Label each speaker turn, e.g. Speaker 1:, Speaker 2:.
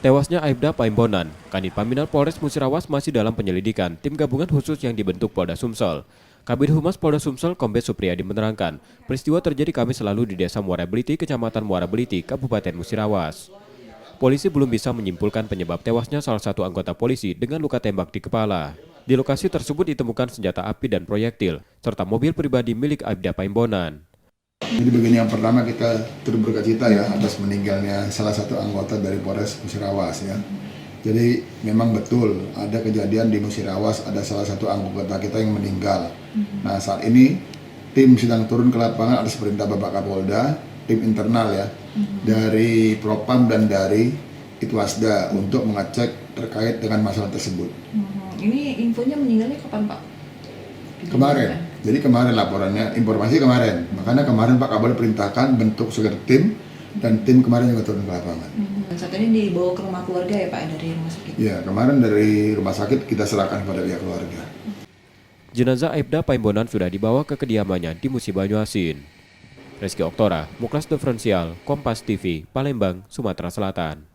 Speaker 1: Tewasnya Aibda Paimbonan, Kanit Paminal Polres Musirawas masih dalam penyelidikan tim gabungan khusus yang dibentuk Polda Sumsel. Kabid Humas Polda Sumsel Kombes Supriyadi menerangkan, peristiwa terjadi Kamis lalu di Desa Muara Beliti, Kecamatan Muara Beliti, Kabupaten Musirawas. Polisi belum bisa menyimpulkan penyebab tewasnya salah satu anggota polisi dengan luka tembak di kepala. Di lokasi tersebut ditemukan senjata api dan proyektil, serta mobil pribadi milik Aibda Paimbonan.
Speaker 2: Jadi begini, yang pertama kita turut berkacita ya atas meninggalnya salah satu anggota dari Polres Musirawas ya. Jadi memang betul ada kejadian di Musirawas, ada salah satu anggota kita yang meninggal. Nah saat ini tim sedang turun ke lapangan atas perintah Bapak Kapolda, tim internal ya, dari Propam dan dari Itwasda untuk mengecek terkait dengan masalah tersebut.
Speaker 3: Ini infonya meninggalnya kapan Pak?
Speaker 2: Kemarin, jadi kemarin laporannya, informasi kemarin. Makanya kemarin Pak Kapolda perintahkan bentuk sugar tim, dan tim kemarin juga turun ke lapangan.
Speaker 3: Saat ini dibawa ke rumah keluarga ya Pak, dari rumah sakit?
Speaker 2: Ya, kemarin dari rumah sakit kita serahkan kepada pihak keluarga.
Speaker 1: Jenazah Aibda Paimbonan sudah dibawa ke kediamannya di Musi Banyuasin. Rizky Oktora, Muklas Diferensial, Kompas TV, Palembang, Sumatera Selatan.